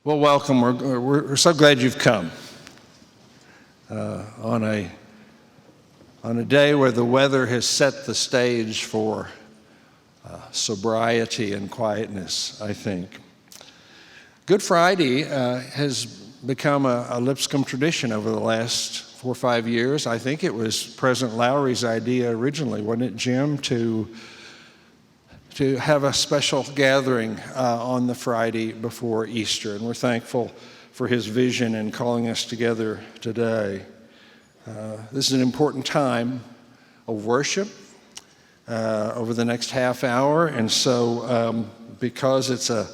Well, welcome. We're so glad you've come on a day where the weather has set the stage for sobriety and quietness, I think. Good Friday has become a Lipscomb tradition over the last 4 or 5 years. I think it was President Lowry's idea originally, wasn't it, Jim, to have a special gathering on the Friday before Easter. And we're thankful for his vision in calling us together today. This is an important time of worship over the next half hour. And so because it's a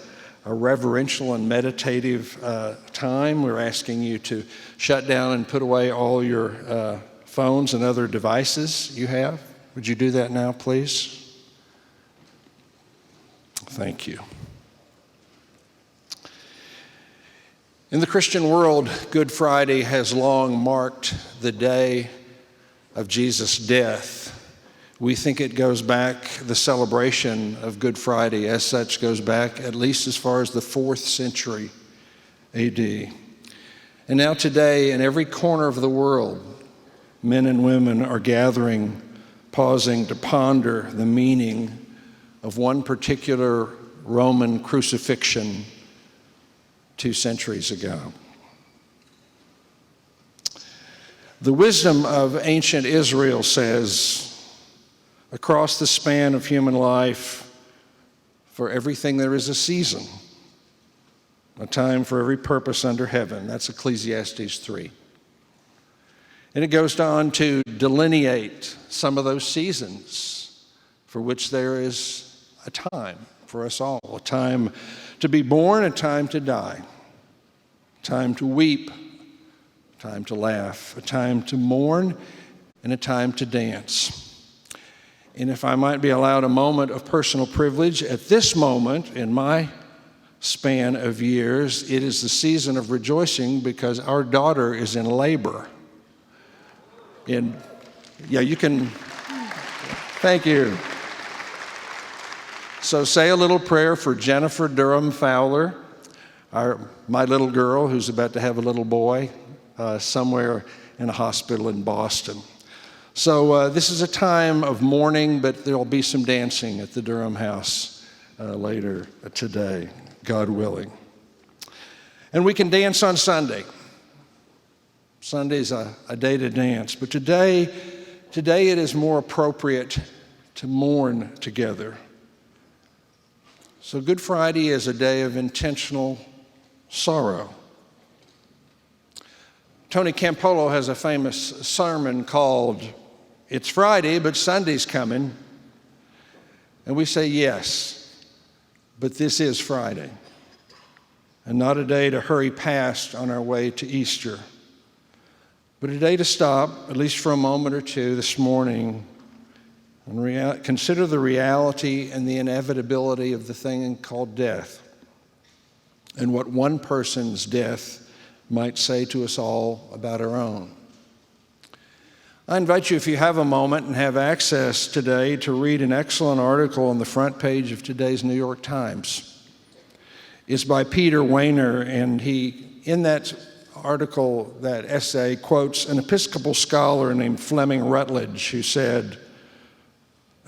reverential and meditative time, we're asking you to shut down and put away all your phones and other devices you have. Would you do that now, please? Thank you. In the Christian world, Good Friday has long marked the day of Jesus' death. We think it goes back, the celebration of Good Friday as such goes back at least as far as the 4th century AD. And now today, in every corner of the world, men and women are gathering, pausing to ponder the meaning of one particular Roman crucifixion 2 centuries ago. The wisdom of ancient Israel says, across the span of human life, for everything there is a season, a time for every purpose under heaven. That's Ecclesiastes 3. And it goes on to delineate some of those seasons for which there is a time for us all, a time to be born, a time to die, a time to weep, a time to laugh, a time to mourn, and a time to dance. And if I might be allowed a moment of personal privilege, at this moment in my span of years, it is the season of rejoicing because our daughter is in labor. And yeah, you can, thank you. So say a little prayer for Jennifer Durham Fowler, my little girl who's about to have a little boy somewhere in a hospital in Boston. So this is a time of mourning, but there'll be some dancing at the Durham house later today, God willing. And we can dance on Sunday. Sunday's a day to dance, but today it is more appropriate to mourn together. So Good Friday is a day of intentional sorrow. Tony Campolo has a famous sermon called, "It's Friday, but Sunday's coming." And we say, yes, but this is Friday, and not a day to hurry past on our way to Easter, but a day to stop, at least for a moment or two this morning, and consider the reality and the inevitability of the thing called death, and what one person's death might say to us all about our own. I invite you, if you have a moment and have access today, to read an excellent article on the front page of today's New York Times. It's by Peter Wehner, and he, in that article, that essay, quotes an Episcopal scholar named Fleming Rutledge, who said,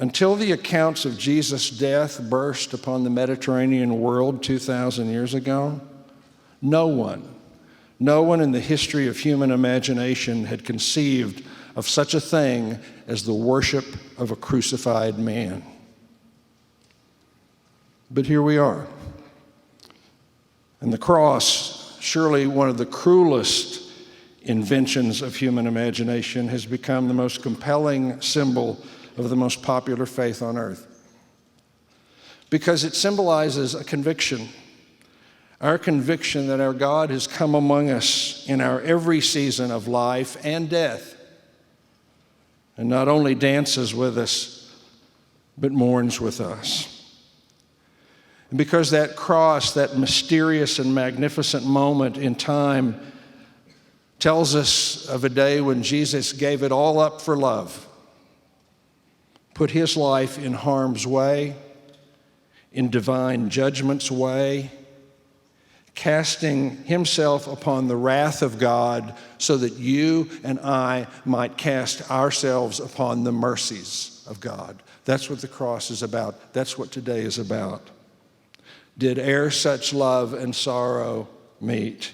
"Until the accounts of Jesus' death burst upon the Mediterranean world 2,000 years ago, no one in the history of human imagination had conceived of such a thing as the worship of a crucified man." But here we are. And the cross, surely one of the cruelest inventions of human imagination, has become the most compelling symbol of the most popular faith on earth, because it symbolizes a conviction, our conviction that our God has come among us in our every season of life and death, and not only dances with us, but mourns with us. And because that cross, that mysterious and magnificent moment in time, tells us of a day when Jesus gave it all up for love, put his life in harm's way, in divine judgment's way, casting himself upon the wrath of God so that you and I might cast ourselves upon the mercies of God. That's what the cross is about. That's what today is about. Did e'er such love and sorrow meet,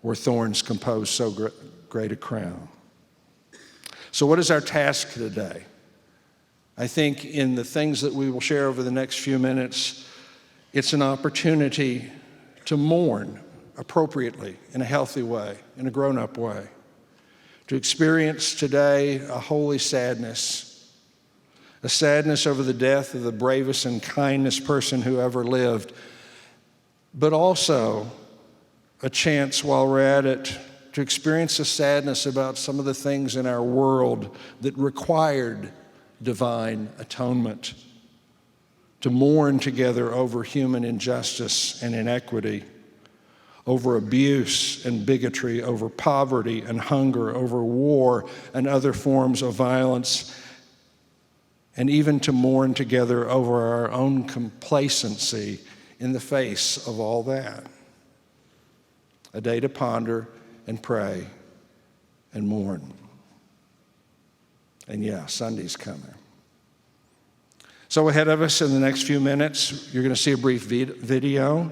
where thorns compose so great a crown? So what is our task today? I think in the things that we will share over the next few minutes, it's an opportunity to mourn appropriately, in a healthy way, in a grown-up way. To experience today a holy sadness, a sadness over the death of the bravest and kindest person who ever lived, but also a chance while we're at it to experience a sadness about some of the things in our world that required divine atonement, to mourn together over human injustice and inequity, over abuse and bigotry, over poverty and hunger, over war and other forms of violence, and even to mourn together over our own complacency in the face of all that. A day to ponder and pray and mourn. And yeah, Sunday's coming. So ahead of us in the next few minutes, you're going to see a brief video.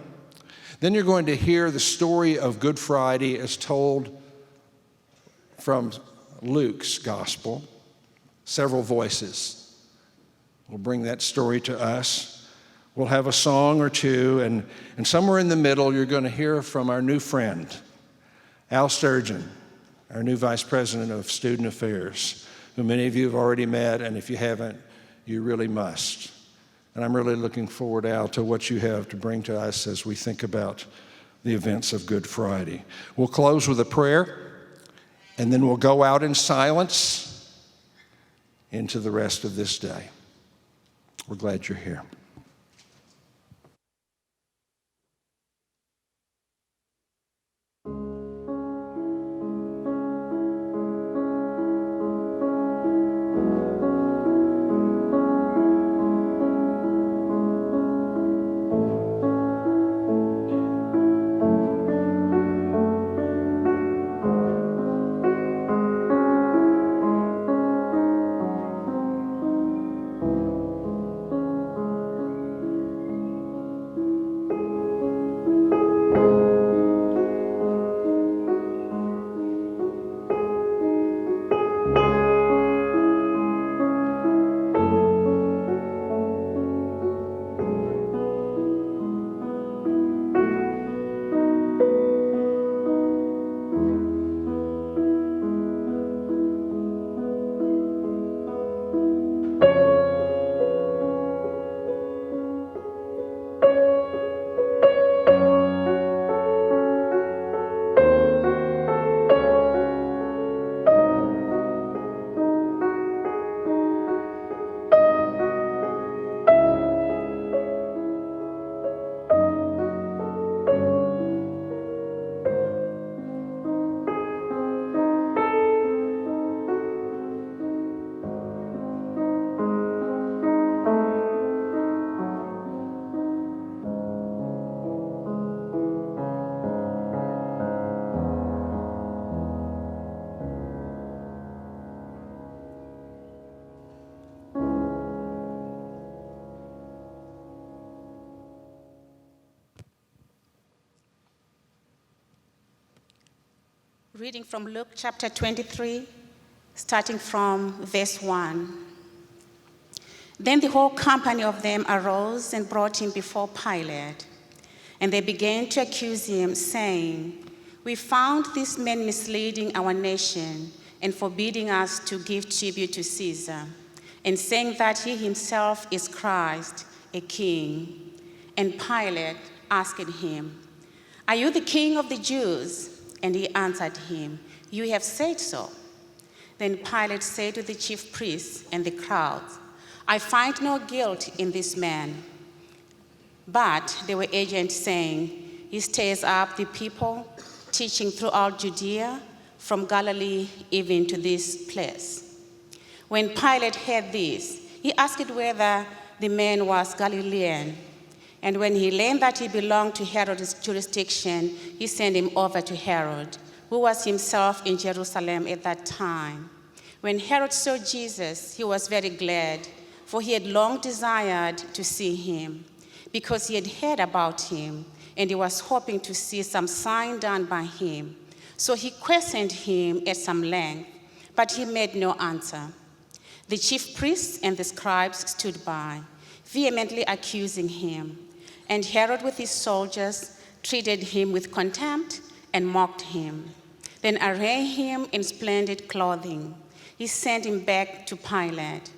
Then you're going to hear the story of Good Friday as told from Luke's gospel. Several voices will bring that story to us. We'll have a song or two, and somewhere in the middle, you're going to hear from our new friend, Al Sturgeon, our new Vice President of Student Affairs, who many of you have already met, and if you haven't, you really must. And I'm really looking forward, Al, to what you have to bring to us as we think about the events of Good Friday. We'll close with a prayer, and then we'll go out in silence into the rest of this day. We're glad you're here. Reading from Luke chapter 23, starting from verse 1. Then the whole company of them arose and brought him before Pilate. And they began to accuse him, saying, "We found this man misleading our nation and forbidding us to give tribute to Caesar, and saying that he himself is Christ, a king." And Pilate asked him, "Are you the king of the Jews?" And he answered him, "You have said so." Then Pilate said to the chief priests and the crowds, "I find no guilt in this man." But they were urgent, saying, "He stirs up the people, teaching throughout Judea, from Galilee even to this place." When Pilate heard this, he asked whether the man was Galilean. And when he learned that he belonged to Herod's jurisdiction, he sent him over to Herod, who was himself in Jerusalem at that time. When Herod saw Jesus, he was very glad, for he had long desired to see him, because he had heard about him, and he was hoping to see some sign done by him. So he questioned him at some length, but he made no answer. The chief priests and the scribes stood by, vehemently accusing him. And Herod with his soldiers treated him with contempt and mocked him. Then arraying him in splendid clothing, he sent him back to Pilate.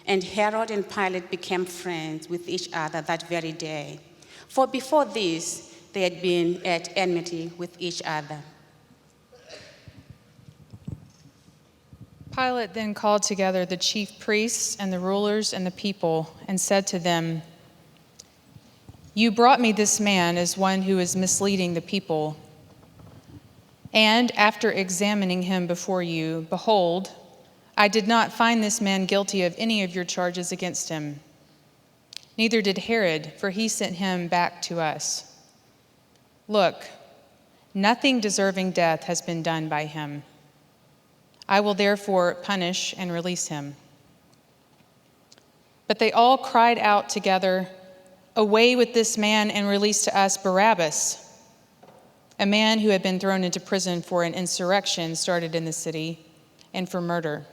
And Herod and Pilate became friends with each other that very day. For before this, they had been at enmity with each other. Pilate then called together the chief priests and the rulers and the people and said to them, "You brought me this man as one who is misleading the people. And after examining him before you, behold, I did not find this man guilty of any of your charges against him. Neither did Herod, for he sent him back to us. Look, nothing deserving death has been done by him. I will therefore punish and release him." But they all cried out together, "Away with this man and release to us Barabbas," a man who had been thrown into prison for an insurrection started in the city and for murder.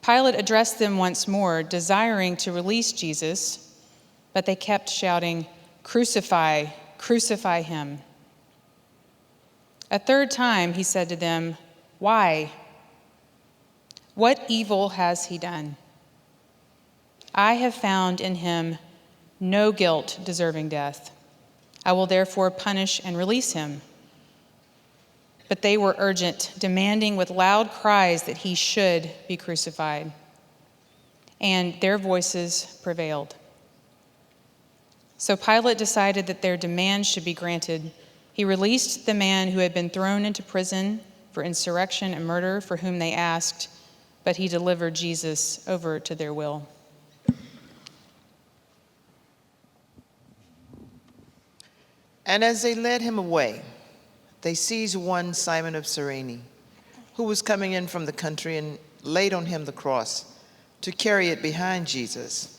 Pilate addressed them once more, desiring to release Jesus, but they kept shouting, "Crucify, crucify him." A third time he said to them, "Why? What evil has he done? I have found in him no guilt deserving death. I will therefore punish and release him." But they were urgent, demanding with loud cries that he should be crucified. And their voices prevailed. So Pilate decided that their demand should be granted. He released the man who had been thrown into prison for insurrection and murder, for whom they asked, but he delivered Jesus over to their will. And as they led him away, they seized one Simon of Cyrene, who was coming in from the country, and laid on him the cross to carry it behind Jesus.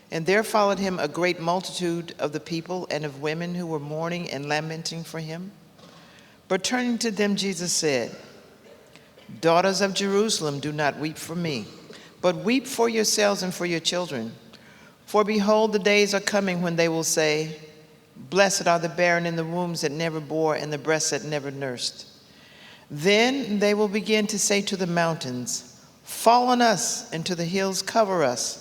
And there followed him a great multitude of the people and of women who were mourning and lamenting for him. But turning to them, Jesus said, "Daughters of Jerusalem, do not weep for me, but weep for yourselves and for your children. For behold, the days are coming when they will say, 'Blessed are the barren in the wombs that never bore and the breasts that never nursed.' Then they will begin to say to the mountains, 'Fall on us,' and to the hills, 'Cover us.'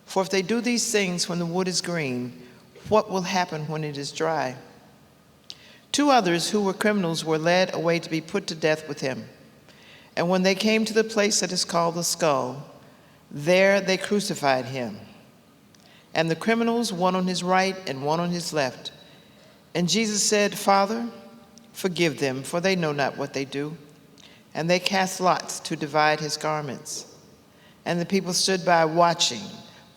For if they do these things when the wood is green, what will happen when it is dry?" Two others who were criminals were led away to be put to death with him. And when they came to the place that is called the Skull, there they crucified him, and the criminals, one on his right and one on his left. And Jesus said, "Father, forgive them, for they know not what they do." And they cast lots to divide his garments. And the people stood by watching,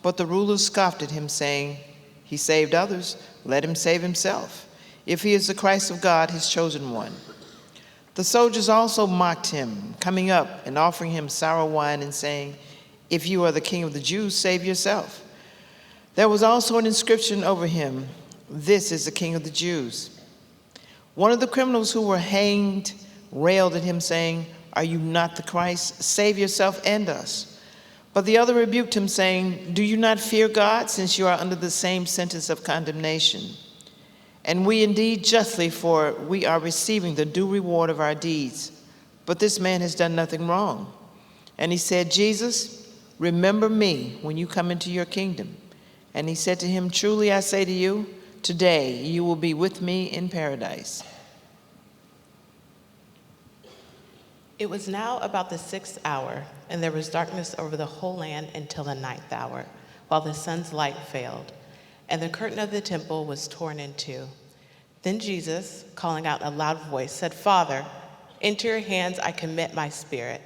but the rulers scoffed at him, saying, "He saved others, let him save himself, if he is the Christ of God, his chosen one." The soldiers also mocked him, coming up and offering him sour wine and saying, "If you are the king of the Jews, save yourself." There was also an inscription over him, "This is the King of the Jews." One of the criminals who were hanged railed at him, saying, "Are you not the Christ? Save yourself and us." But the other rebuked him, saying, "Do you not fear God, since you are under the same sentence of condemnation? And we indeed justly, for we are receiving the due reward of our deeds. But this man has done nothing wrong." And he said, "Jesus, remember me when you come into your kingdom." And he said to him, "Truly I say to you, today you will be with me in paradise." It was now about the 6th hour, and there was darkness over the whole land until the 9th hour, while the sun's light failed, and the curtain of the temple was torn in two. Then Jesus, calling out in a loud voice, said, "Father, into your hands I commit my spirit."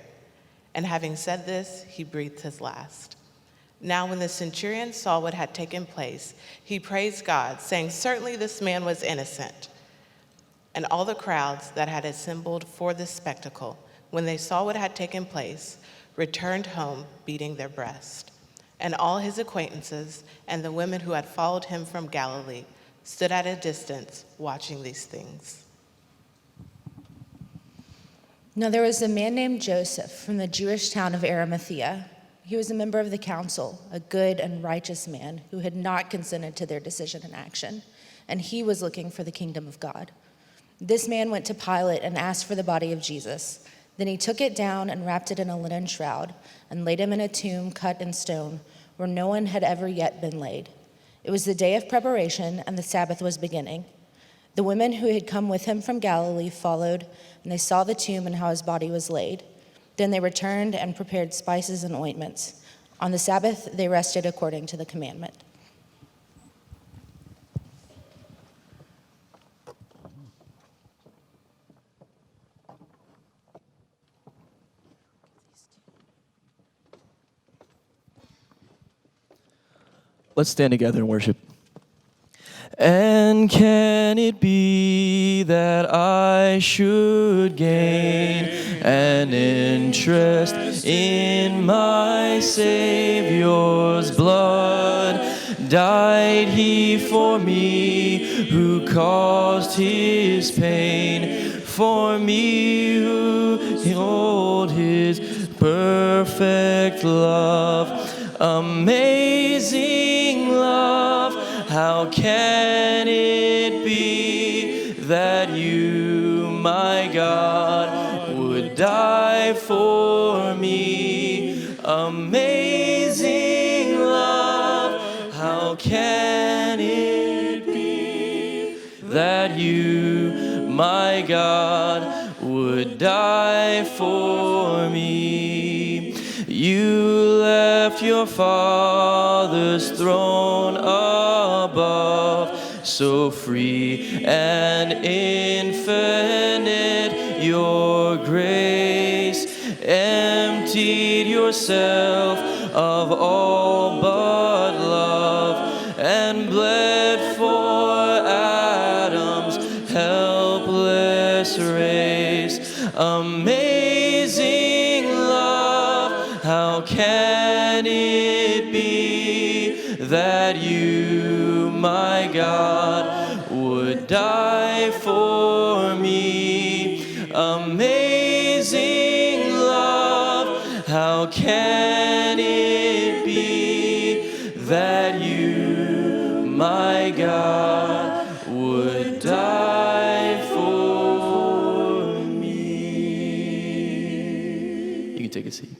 And having said this, he breathed his last. Now when the centurion saw what had taken place, he praised God, saying, "Certainly this man was innocent." And all the crowds that had assembled for this spectacle, when they saw what had taken place, returned home beating their breast. And all his acquaintances and the women who had followed him from Galilee stood at a distance watching these things. Now there was a man named Joseph from the Jewish town of Arimathea. He was a member of the council, a good and righteous man who had not consented to their decision and action, and he was looking for the kingdom of God. This man went to Pilate and asked for the body of Jesus. Then he took it down and wrapped it in a linen shroud and laid him in a tomb cut in stone where no one had ever yet been laid. It was the day of preparation, and the Sabbath was beginning. The women who had come with him from Galilee followed, and they saw the tomb and how his body was laid. Then they returned and prepared spices and ointments. On the Sabbath, they rested according to the commandment. Let's stand together and worship. And can it be that I should gain an interest in my Savior's blood? Died he for me who caused his pain, for me who held his perfect love. Amazing love, how can it be that you, my God, would die for me? Amazing love, how can it be that you, my God, would die for me? You left your Father's throne above, so free and infinite your grace, emptied yourself of all but love, and bled for Adam's helpless race. Amazing love, how can it be that you, my God, would die for me? Amazing love, how can it be that you, my God, would die for me? You can take a seat.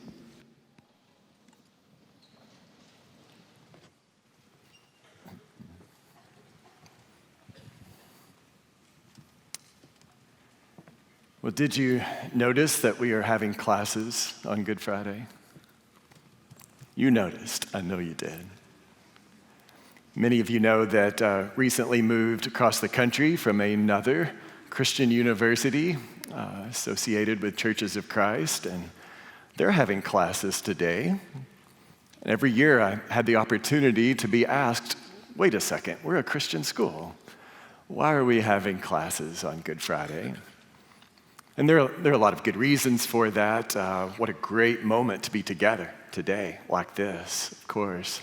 Well, did you notice that we are having classes on Good Friday? You noticed. I know you did. Many of you know that recently moved across the country from another Christian university associated with Churches of Christ, and they're having classes today. And every year I had the opportunity to be asked, wait a second, we're a Christian school. Why are we having classes on Good Friday? And there are a lot of good reasons for that. What a great moment to be together today like this, of course.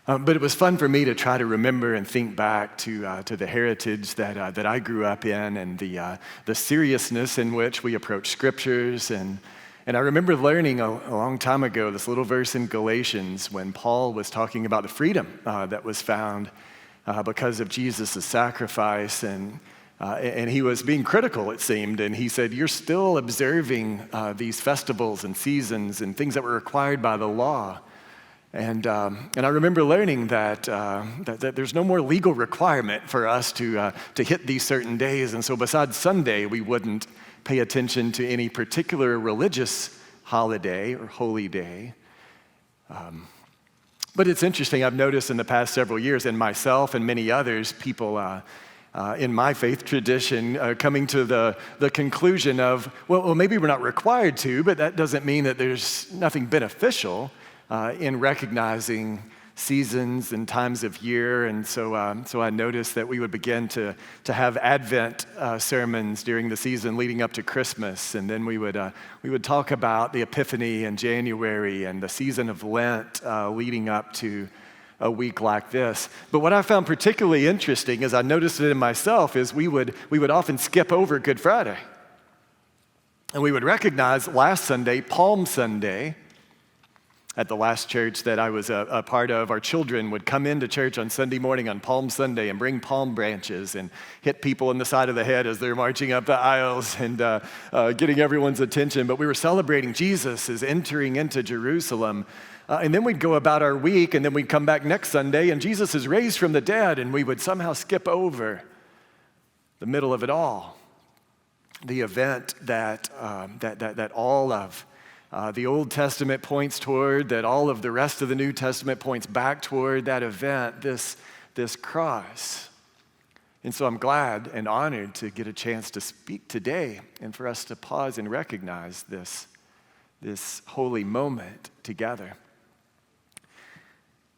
But it was fun for me to try to remember and think back to the heritage that I grew up in, and the seriousness in which we approach scriptures. And I remember learning a long time ago this little verse in Galatians when Paul was talking about the freedom that was found because of Jesus' sacrifice. And he was being critical, it seemed, and he said, you're still observing these festivals and seasons and things that were required by the law. And I remember learning that there's no more legal requirement for us to hit these certain days, and so besides Sunday, we wouldn't pay attention to any particular religious holiday or holy day. But it's interesting, I've noticed in the past several years, and myself and many others, people in my faith tradition, coming to the conclusion of, well, maybe we're not required to, but that doesn't mean that there's nothing beneficial in recognizing seasons and times of year. And so I noticed that we would begin to have Advent sermons during the season leading up to Christmas. And then we would talk about the Epiphany in January and the season of Lent leading up to a week like this. But what I found particularly interesting, as I noticed it in myself, is we would often skip over Good Friday. And we would recognize last Sunday, Palm Sunday. At the last church that I was a part of, our children would come into church on Sunday morning on Palm Sunday and bring palm branches and hit people in the side of the head as they're marching up the aisles and getting everyone's attention. But we were celebrating Jesus as entering into Jerusalem. And then we'd go about our week, and then we'd come back next Sunday, and Jesus is raised from the dead, and we would somehow skip over the middle of it all, the event that all of the Old Testament points toward, that all of the rest of the New Testament points back toward, that event, this cross. And so I'm glad and honored to get a chance to speak today and for us to pause and recognize this holy moment together.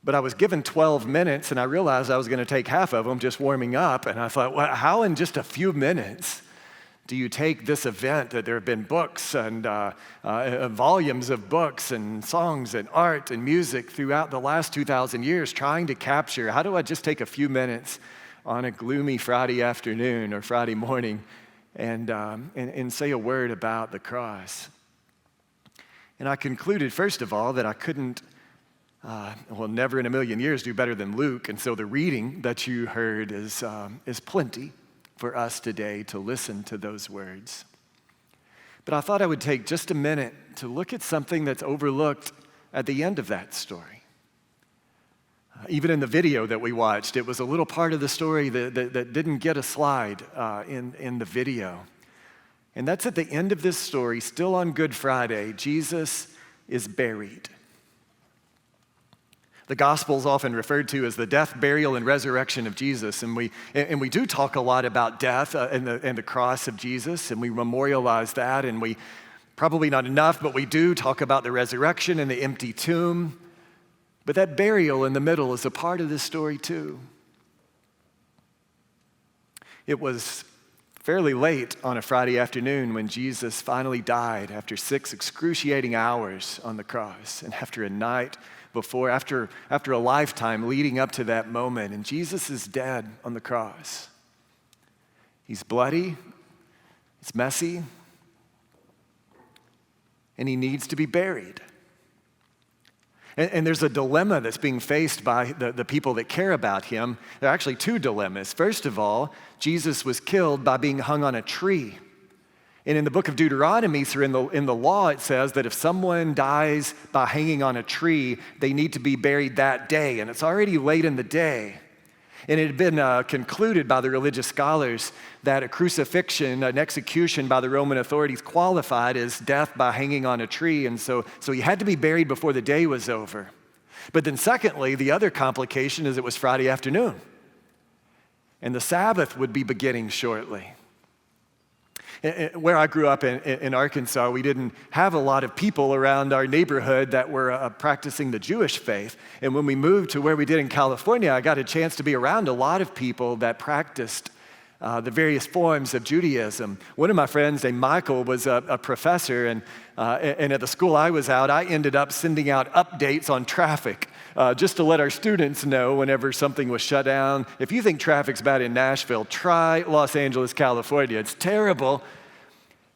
But I was given 12 minutes, and I realized I was going to take half of them just warming up, and I thought, well, how in just a few minutes do you take this event that there have been books and volumes of books and songs and art and music throughout the last 2,000 years trying to capture? How do I just take a few minutes on a gloomy Friday afternoon or Friday morning and say a word about the cross? And I concluded, first of all, that I couldn't, never in a million years do better than Luke. And so the reading that you heard is plenty for us today to listen to those words. But I thought I would take just a minute to look at something that's overlooked at the end of that story. Even in the video that we watched, it was a little part of the story that didn't get a slide in the video. And that's at the end of this story, still on Good Friday, Jesus is buried. The gospel is often referred to as the death, burial, and resurrection of Jesus. And we do talk a lot about death and the cross of Jesus, and we memorialize that, and we probably not enough, but we do talk about the resurrection and the empty tomb. But that burial in the middle is a part of this story too. It was fairly late on a Friday afternoon when Jesus finally died after 6 excruciating hours on the cross, and after a night after a lifetime leading up to that moment. And Jesus is dead on the cross. He's bloody, it's messy, and he needs to be buried. And there's a dilemma that's being faced by the people that care about him. There are actually 2 dilemmas. First of all, Jesus was killed by being hung on a tree. And in the book of Deuteronomy, so in the law, it says that if someone dies by hanging on a tree, they need to be buried that day. And it's already late in the day. And it had been concluded by the religious scholars that a crucifixion, an execution by the Roman authorities, qualified as death by hanging on a tree. And so he had to be buried before the day was over. But then secondly, the other complication is it was Friday afternoon. And the Sabbath would be beginning shortly. Where I grew up in Arkansas, we didn't have a lot of people around our neighborhood that were practicing the Jewish faith. And when we moved to where we did in California, I got a chance to be around a lot of people that practiced the various forms of Judaism. One of my friends named Michael was a professor, and at the school I was at, I ended up sending out updates on traffic just to let our students know whenever something was shut down. If you think traffic's bad in Nashville, try Los Angeles, California. It's terrible.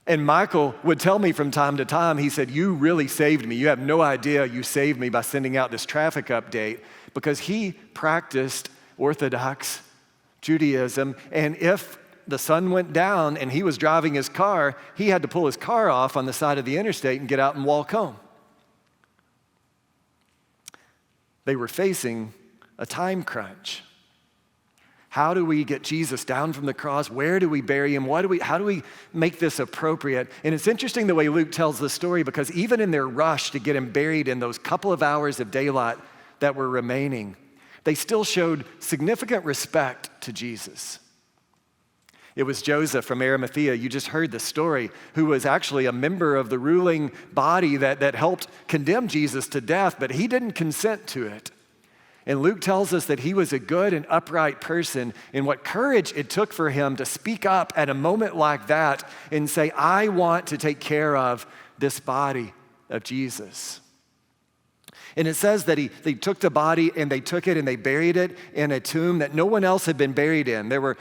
And Michael would tell me from time to time, he said, "You really saved me. You have no idea you saved me by sending out this traffic update," because he practiced Orthodox Judaism. And if the sun went down and he was driving his car, he had to pull his car off on the side of the interstate and get out and walk home. They were facing a time crunch. How do we get Jesus down from the cross? Where do we bury him? How do we make this appropriate? And it's interesting the way Luke tells the story, because even in their rush to get him buried in those couple of hours of daylight that were remaining, they still showed significant respect to Jesus. It was Joseph from Arimathea, you just heard the story, who was actually a member of the ruling body that helped condemn Jesus to death, but he didn't consent to it. And Luke tells us that he was a good and upright person, and what courage it took for him to speak up at a moment like that and say, I want to take care of this body of Jesus. And it says that they took the body and they took it and they buried it in a tomb that no one else had been buried in. There were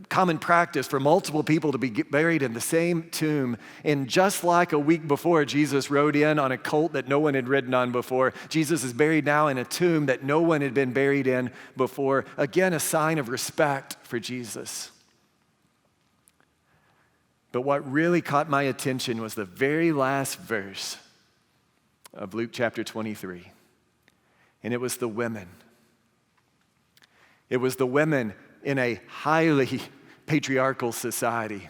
common practice for multiple people to be buried in the same tomb. And just like a week before, Jesus rode in on a colt that no one had ridden on before. Jesus is buried now in a tomb that no one had been buried in before. Again, a sign of respect for Jesus. But what really caught my attention was the very last verse of Luke chapter 23. And it was the women. It was the women in a highly patriarchal society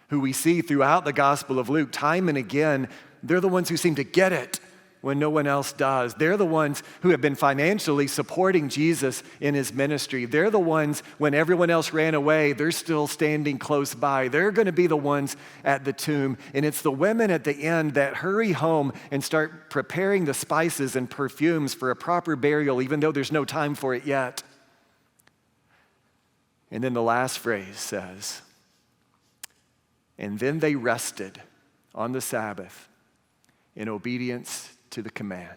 who we see throughout the Gospel of Luke time and again. They're the ones who seem to get it when no one else does. They're the ones who have been financially supporting Jesus in his ministry. They're the ones, when everyone else ran away, they're still standing close by. They're going to be the ones at the tomb. And it's the women at the end that hurry home and start preparing the spices and perfumes for a proper burial, even though there's no time for it yet. And then the last phrase says, and then they rested on the Sabbath in obedience to the command.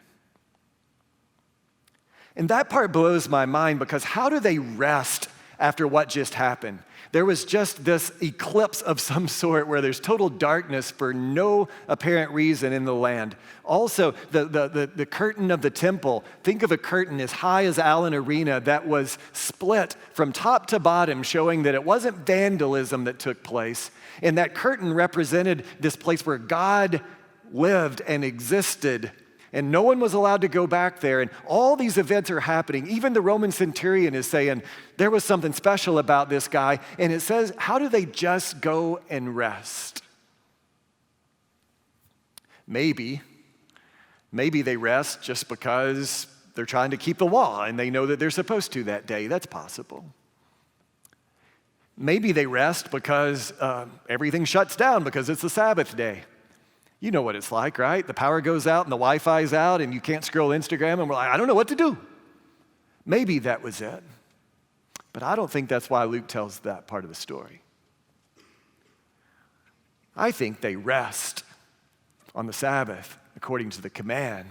And that part blows my mind, because how do they rest after what just happened? There was just this eclipse of some sort where there's total darkness for no apparent reason in the land. Also, the curtain of the temple, think of a curtain as high as Allen Arena that was split from top to bottom, showing that it wasn't vandalism that took place. And that curtain represented this place where God lived and existed, and no one was allowed to go back there. And all these events are happening. Even the Roman centurion is saying there was something special about this guy. And it says, how do they just go and rest? Maybe they rest just because they're trying to keep the law and they know that they're supposed to that day. That's possible. Maybe they rest because everything shuts down because it's the Sabbath day. You know what it's like, right? The power goes out and the Wi-Fi's out and you can't scroll Instagram, and we're like, I don't know what to do. Maybe that was it. But I don't think that's why Luke tells that part of the story. I think they rest on the Sabbath according to the command,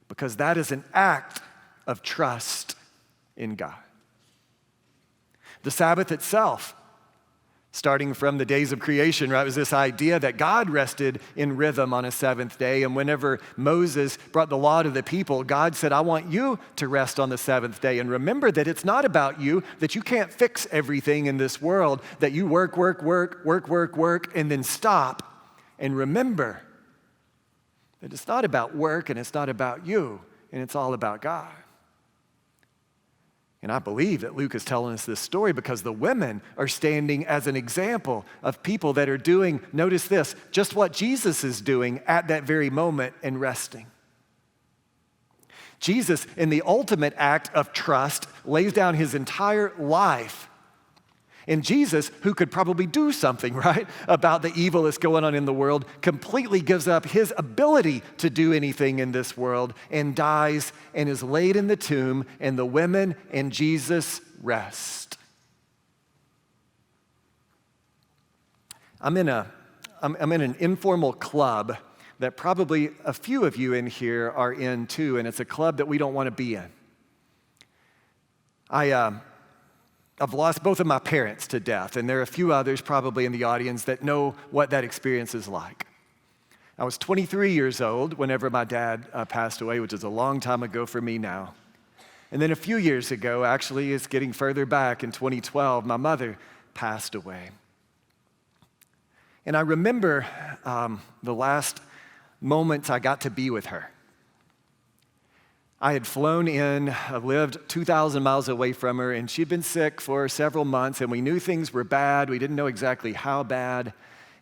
because that is an act of trust in God. The Sabbath itself, starting from the days of creation, right, was this idea that God rested in rhythm on a seventh day. And whenever Moses brought the law to the people, God said, I want you to rest on the seventh day. And remember that it's not about you, that you can't fix everything in this world, that you work, and then stop. And remember that it's not about work and it's not about you, and it's all about God. And I believe that Luke is telling us this story because the women are standing as an example of people that are doing, notice this, just what Jesus is doing at that very moment and resting. Jesus, in the ultimate act of trust, lays down his entire life. And Jesus, who could probably do something, right, about the evil that's going on in the world, completely gives up his ability to do anything in this world and dies and is laid in the tomb, and the women and Jesus rest. I'm in an informal club that probably a few of you in here are in too, and it's a club that we don't want to be in. I've lost both of my parents to death, and there are a few others probably in the audience that know what that experience is like. I was 23 years old whenever my dad passed away, which is a long time ago for me now. And then a few years ago, actually, it's getting further back, in 2012, my mother passed away. And I remember the last moments I got to be with her. I had flown in, I lived 2,000 miles away from her, and she'd been sick for several months, and we knew things were bad. We didn't know exactly how bad.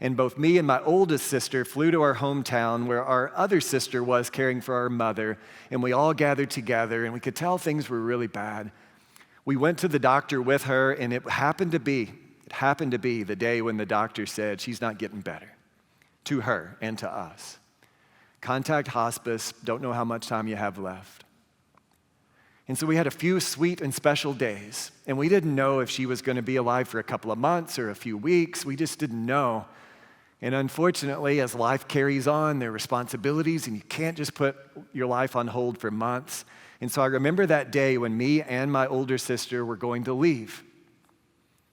And both me and my oldest sister flew to our hometown where our other sister was caring for our mother, and we all gathered together, and we could tell things were really bad. We went to the doctor with her, and it happened to be it happened to be the day when the doctor said she's not getting better, to her and to us. Contact hospice, don't know how much time you have left. And so we had a few sweet and special days, and we didn't know if she was going to be alive for a couple of months or a few weeks. We just didn't know. And unfortunately, as life carries on, there are responsibilities, and you can't just put your life on hold for months. And so I remember that day when me and my older sister were going to leave.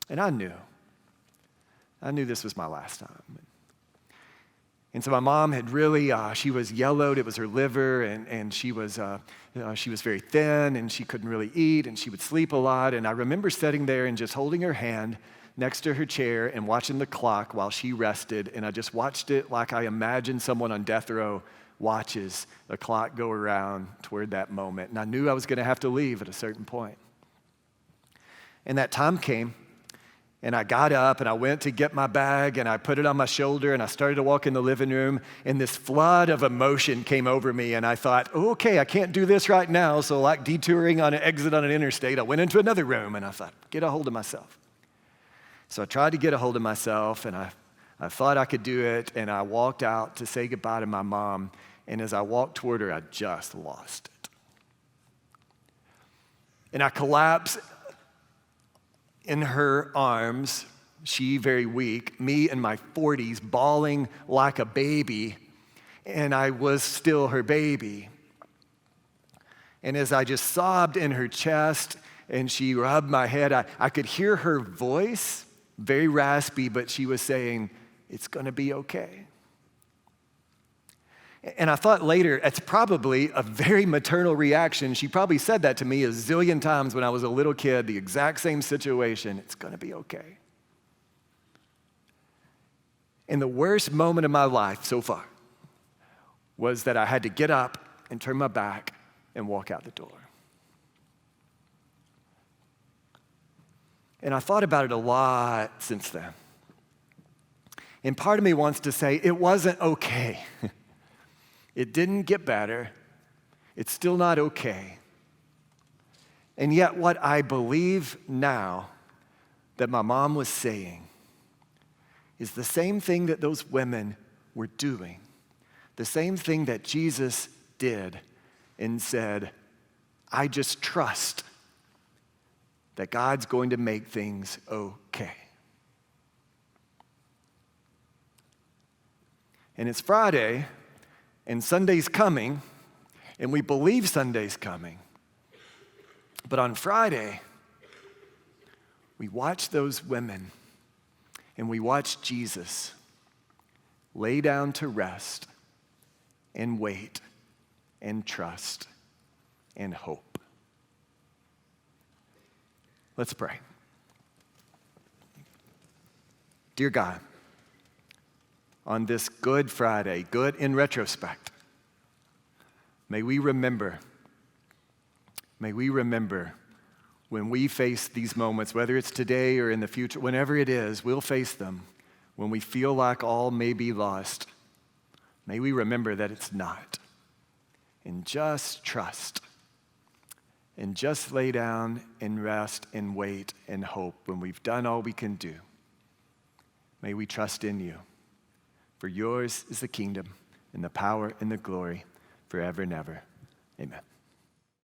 And I knew this was my last time. And so my mom had really, she was yellowed, it was her liver, and she was very thin, and she couldn't really eat, and she would sleep a lot. And I remember sitting there and just holding her hand next to her chair and watching the clock while she rested, and I just watched it like I imagined someone on death row watches the clock go around toward that moment. And I knew I was going to have to leave at a certain point. And that time came, and I got up and I went to get my bag and I put it on my shoulder and I started to walk in the living room, and this flood of emotion came over me, and I thought, oh, okay, I can't do this right now. So like detouring on an exit on an interstate, I went into another room and I thought, get a hold of myself. So I tried to get a hold of myself, and I thought I could do it, and I walked out to say goodbye to my mom, and as I walked toward her, I just lost it. And I collapsed in her arms, she very weak, me in my 40s, bawling like a baby, and I was still her baby. And as I just sobbed in her chest, and she rubbed my head, I could hear her voice, very raspy, but she was saying, it's going to be okay. And I thought later, it's probably a very maternal reaction. She probably said that to me a zillion times when I was a little kid, the exact same situation. It's going to be okay. And the worst moment of my life so far was that I had to get up and turn my back and walk out the door. And I thought about it a lot since then. And part of me wants to say, it wasn't okay. It didn't get better. It's still not okay. And yet what I believe now that my mom was saying is the same thing that those women were doing, the same thing that Jesus did and said, I just trust that God's going to make things okay. And it's Friday, and Sunday's coming, and we believe Sunday's coming. But on Friday, we watch those women, and we watch Jesus lay down to rest and wait and trust and hope. Let's pray. Dear God, on this Good Friday, good in retrospect, may we remember when we face these moments, whether it's today or in the future, whenever it is, we'll face them, when we feel like all may be lost, may we remember that it's not. And just trust. And just lay down and rest and wait and hope when we've done all we can do. May we trust in you. For yours is the kingdom and the power and the glory forever and ever. Amen.